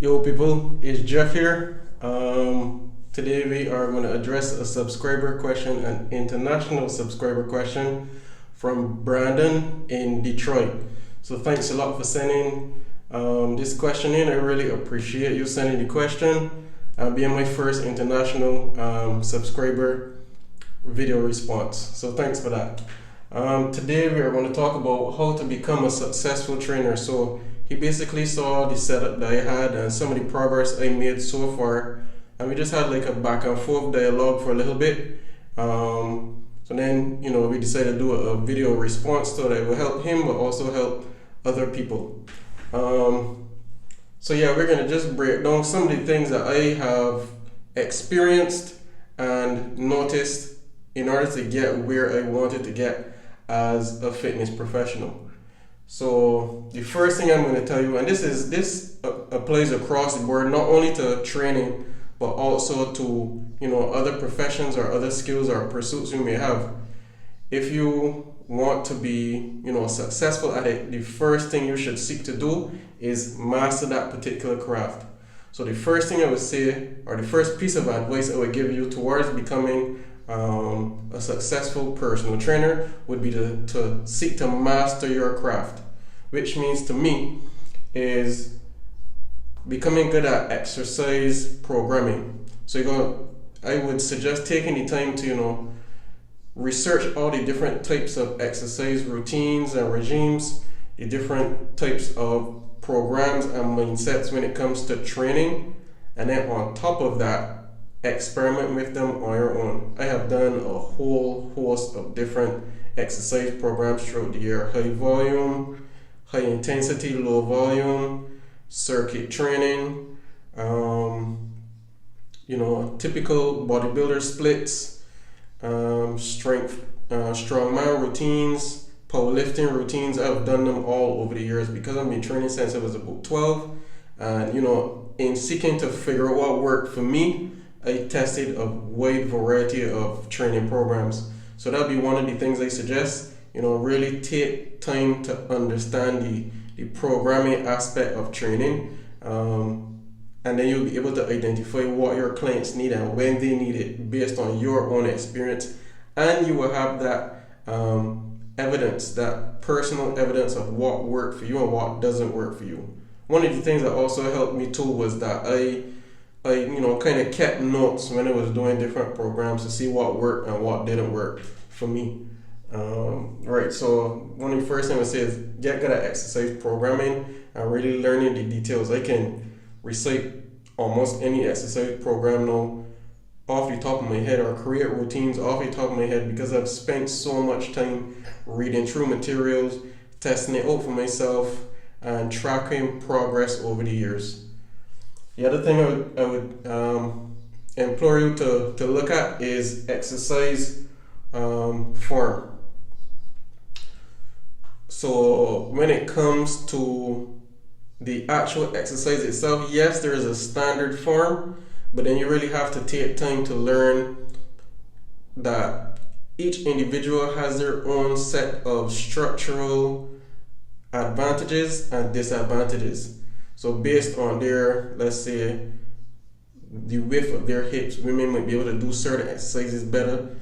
Yo, people, it's Jeff here. Today we are going to address a subscriber question, an international subscriber question from Brandon in Detroit. So thanks a lot for sending this question in. I really appreciate you sending the question. Being my first international subscriber video response. So thanks for that. Today we are going to talk about how to become a successful trainer. So he basically saw the setup that I had and some of the progress I made so far, and we just had like a back and forth dialogue for a little bit. So then, we decided to do a video response so that it will help him but also help other people. So yeah, we're gonna just break down some of the things that I have experienced and noticed in order to get where I wanted to get as a fitness professional. So the first thing I'm going to tell you, and this applies across the board, not only to training, but also to other professions or other skills or pursuits you may have. If you want to be successful at it, the first thing you should seek to do is master that particular craft. So the first thing I would say, or the first piece of advice I would give you towards becoming a successful personal trainer would be to seek to master your craft, which means to me is becoming good at exercise programming. So I would suggest taking the time to research all the different types of exercise routines and regimes, the different types of programs and mindsets when it comes to training, and then on top of that, experiment with them on your own. I have done a whole host of different exercise programs throughout the year: high volume, high intensity, low volume, circuit training, typical bodybuilder splits, strength, strongman routines, powerlifting routines. I've done them all over the years because I've been training since I was about 12. And in seeking to figure out what worked for me, I tested a wide variety of training programs. So that'd be one of the things I suggest. Really take time to understand the programming aspect of training, and then you'll be able to identify what your clients need and when they need it based on your own experience, and you will have that evidence, that personal evidence of what worked for you and what doesn't work for you. One of the things that also helped me too was that I kind of kept notes when I was doing different programs to see what worked and what didn't work for me. Right, so one of the first things I would say is get good at exercise programming and really learning the details. I can recite almost any exercise program now off the top of my head, or create routines off the top of my head, because I've spent so much time reading through materials, testing it out for myself, and tracking progress over the years. The other thing I would implore you to look at is exercise form. So when it comes to the actual exercise itself, yes, there is a standard form, but then you really have to take time to learn that each individual has their own set of structural advantages and disadvantages. So based on their, let's say, the width of their hips, women might be able to do certain exercises better.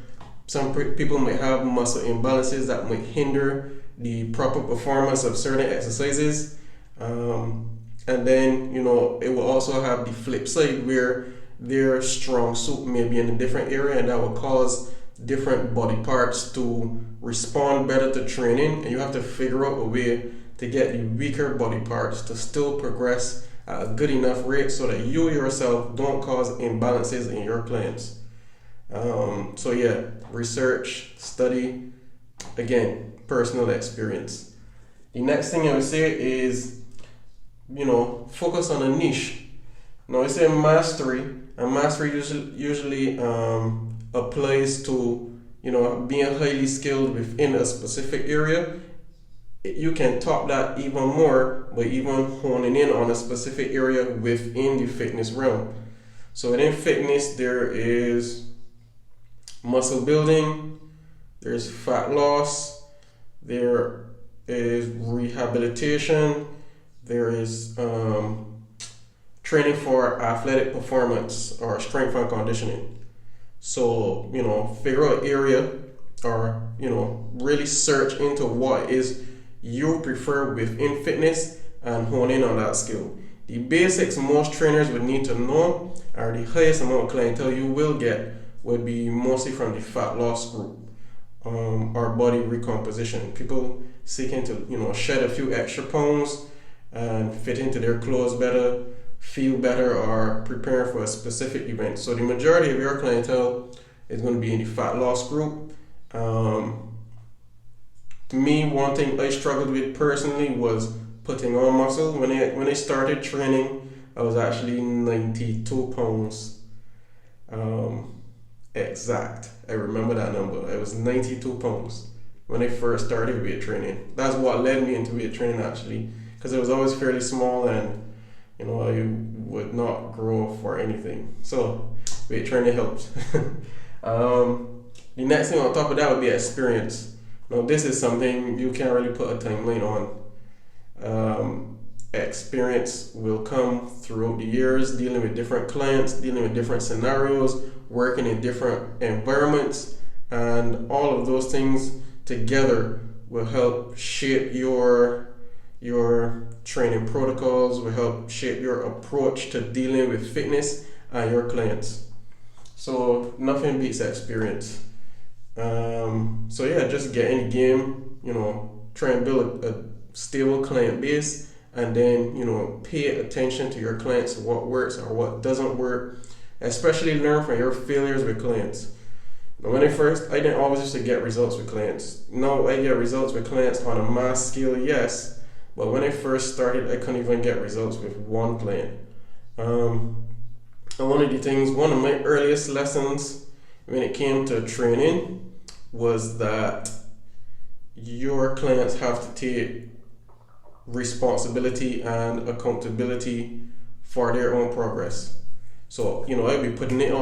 Some people might have muscle imbalances that might hinder the proper performance of certain exercises. And then, it will also have the flip side where their strong suit may be in a different area, and that will cause different body parts to respond better to training. And you have to figure out a way to get the weaker body parts to still progress at a good enough rate so that you yourself don't cause imbalances in your clients. So yeah, research, study, again, personal experience. The next thing I would say is, focus on a niche. Now I say mastery, and mastery usually applies to, being highly skilled within a specific area. You can top that even more by even honing in on a specific area within the fitness realm. So within fitness, there is muscle building, there's fat loss, there is rehabilitation, there is training for athletic performance or strength and conditioning. So, figure out area or, really search into what is you prefer within fitness and hone in on that skill. The basics most trainers would need to know, or the highest amount of clientele you will get, would be mostly from the fat loss group, or body recomposition. People seeking to, shed a few extra pounds and fit into their clothes better, feel better, or prepare for a specific event. So the majority of your clientele is going to be in the fat loss group. Me, one thing I struggled with personally was putting on muscle. When I started training, I was actually 92 pounds. Exact. I remember that number. I was 92 pounds when I first started weight training. That's what led me into weight training actually, because I was always fairly small and I would not grow for anything. So weight training helped. The next thing on top of that would be experience. Now this is something you can't really put a timeline on. Experience will come throughout the years, dealing with different clients, dealing with different scenarios, working in different environments, and all of those things together will help shape your training protocols, will help shape your approach to dealing with fitness and your clients. So nothing beats experience. So yeah, just get in the game, try and build a stable client base, and then pay attention to your clients, what works or what doesn't work. Especially learn from your failures with clients. Now, when I didn't always used to get results with clients. Now I get results with clients on a mass scale, yes, but when I first started, I couldn't even get results with one client. And one of my earliest lessons when it came to training was that your clients have to take responsibility and accountability for their own progress. So, I'd be putting in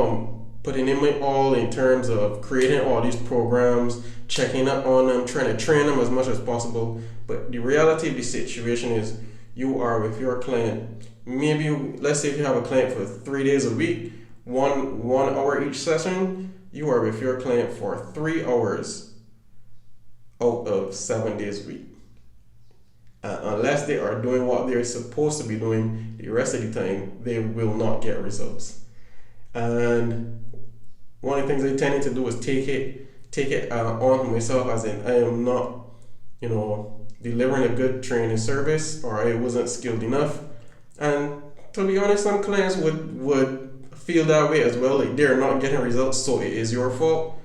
my all in terms of creating all these programs, checking up on them, trying to train them as much as possible. But the reality of the situation is you are with your client. Maybe let's say if you have a client for 3 days a week, one hour each session, you are with your client for 3 hours out of 7 days a week. Unless they are doing what they're supposed to be doing the rest of the time, they will not get results. And one of the things I tended to do was take it on myself, as in I am not, delivering a good training service, or I wasn't skilled enough. And to be honest, some clients would feel that way as well, like they're not getting results, so it is your fault.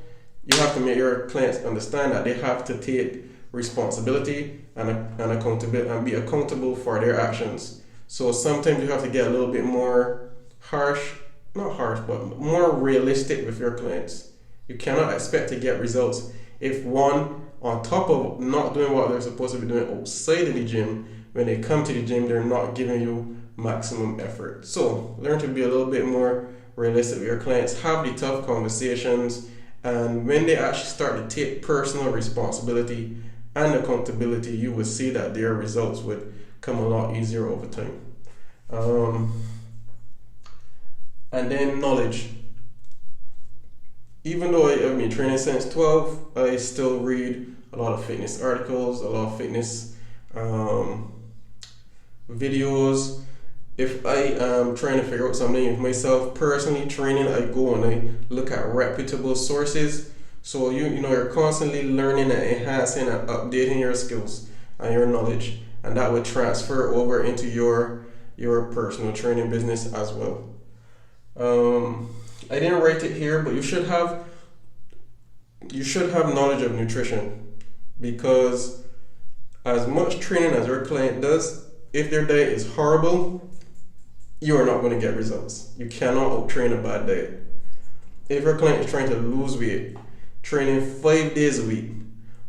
You have to make your clients understand that they have to take responsibility and accountability and be accountable for their actions. So sometimes you have to get a little bit more not harsh, but more realistic with your clients. You cannot expect to get results if one, on top of not doing what they're supposed to be doing outside of the gym, when they come to the gym, they're not giving you maximum effort. So learn to be a little bit more realistic with your clients, have the tough conversations, and when they actually start to take personal responsibility and accountability, you will see that their results would come a lot easier over time. And then knowledge. Even though I've been training since 12, I still read a lot of fitness articles, a lot of fitness videos. If I am trying to figure out something with myself personally training, I go and I look at reputable sources. So you're constantly learning and enhancing and updating your skills and your knowledge, and that would transfer over into your personal training business as well. I didn't write it here, but you should have knowledge of nutrition, because as much training as your client does, if their diet is horrible, you are not going to get results. You cannot out-train a bad diet. If your client is trying to lose weight, training 5 days a week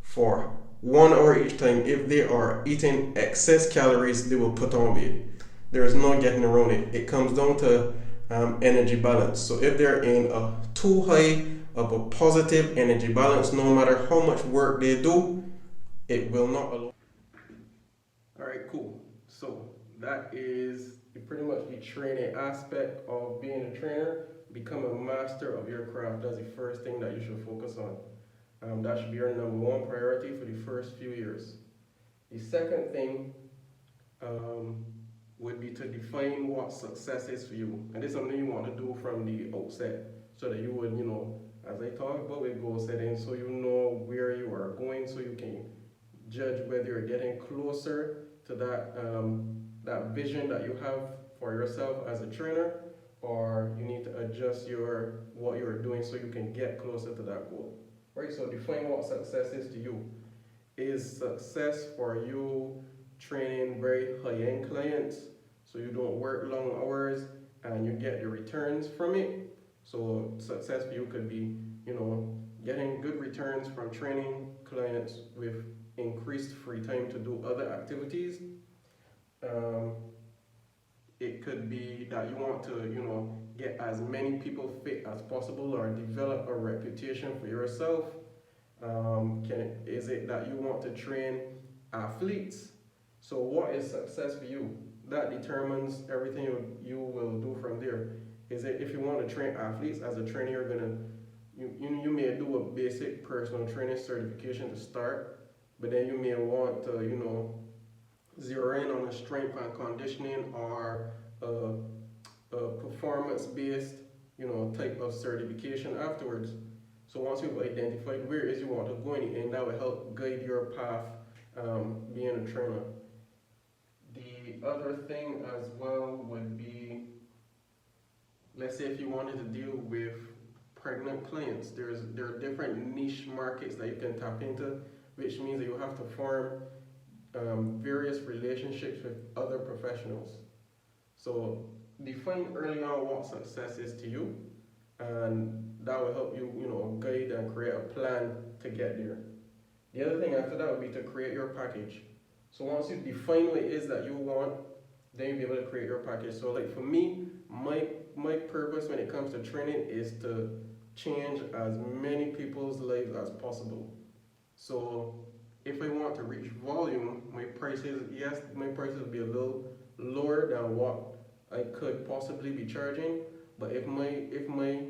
for 1 hour each time, if they are eating excess calories, they will put on weight. There is no getting around it. It comes down to energy balance. So if they're in a too high of a positive energy balance, no matter how much work they do, it will not allow. All right, cool. So that is pretty much the training aspect of being a trainer, become a master of your craft. That's the first thing that you should focus on. That should be your number one priority for the first few years. The second thing would be to define what success is for you. And this is something you want to do from the outset so that you would, as I talk about with goal setting, so you know where you are going so you can judge whether you're getting closer to that vision that you have for yourself as a trainer, or you need to adjust what you're doing so you can get closer to that goal. Right? So define what success is to you. Is success for you training very high-end clients so you don't work long hours and you get the returns from it? So success for you could be, getting good returns from training clients with increased free time to do other activities. It could be that you want to, get as many people fit as possible or develop a reputation for yourself. Is it that you want to train athletes? So what is success for you? That determines everything you will do from there. Is it if you want to train athletes as a trainer, you may do a basic personal training certification to start, but then you may want to zero in on a strength and conditioning or a performance-based type of certification afterwards. So once you've identified where it is you want to go in the end, that will help guide your path being a trainer. The other thing as well would be, let's say if you wanted to deal with pregnant clients, there are different niche markets that you can tap into, which means that you have to form various relationships with other professionals. So define early on what success is to you, and that will help you, guide and create a plan to get there. The other thing after that would be to create your package. So once you define what it is that you want, then you'll be able to create your package. So like for me, my purpose when it comes to training is to change as many people's lives as possible. So if I want to reach volume, my prices will be a little lower than what I could possibly be charging. But if my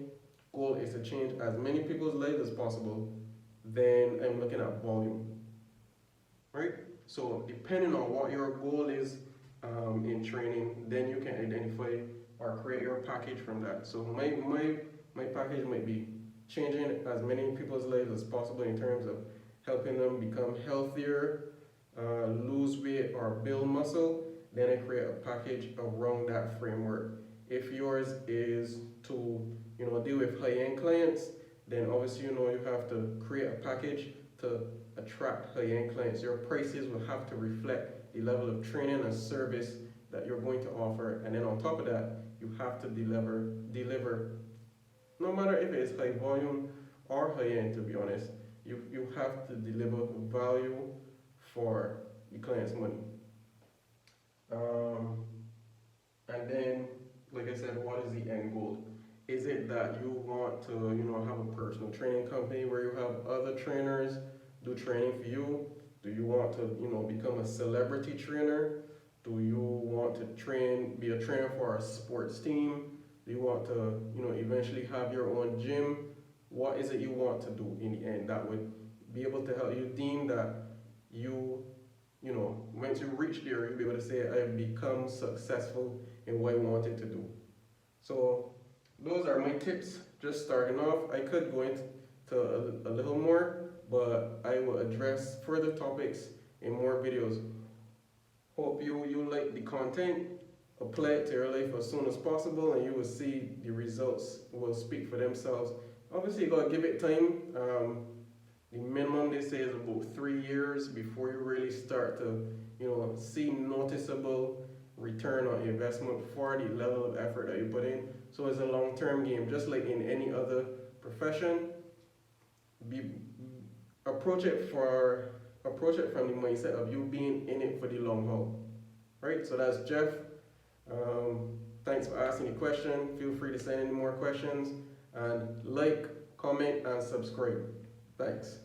goal is to change as many people's lives as possible, then I'm looking at volume. Right? So depending on what your goal is in training, then you can identify or create your package from that. So my package might be changing as many people's lives as possible in terms of helping them become healthier, lose weight or build muscle. Then I create a package around that framework. If yours is to deal with high-end clients, then obviously you have to create a package to attract high-end clients. Your prices will have to reflect the level of training and service that you're going to offer, and then on top of that, you have to deliver. No matter if it is high volume or high end, to be honest, you have to deliver value for the client's money. And then, like I said, what is the end goal? Is it that you want to, have a personal training company where you have other trainers do training for you? Do you want to, become a celebrity trainer? Do you want to be a trainer for a sports team? Do you want to, eventually have your own gym? What is it you want to do in the end that would be able to help you deem that once you reach there, you'll be able to say, I've become successful in what I wanted to do. So those are my tips, just starting off. I could go into a little more, but I will address further topics in more videos. Hope you like the content, apply it to your life as soon as possible, and you will see the results will speak for themselves. Obviously, you gotta give it time. The minimum they say is about 3 years before you really start to, see noticeable return on investment for the level of effort that you put in. So it's a long-term game, just like in any other profession. Approach it from the mindset of you being in it for the long haul. Right? So that's Jeff. Thanks for asking the question. Feel free to send any more questions, and like, comment, and subscribe. Thanks.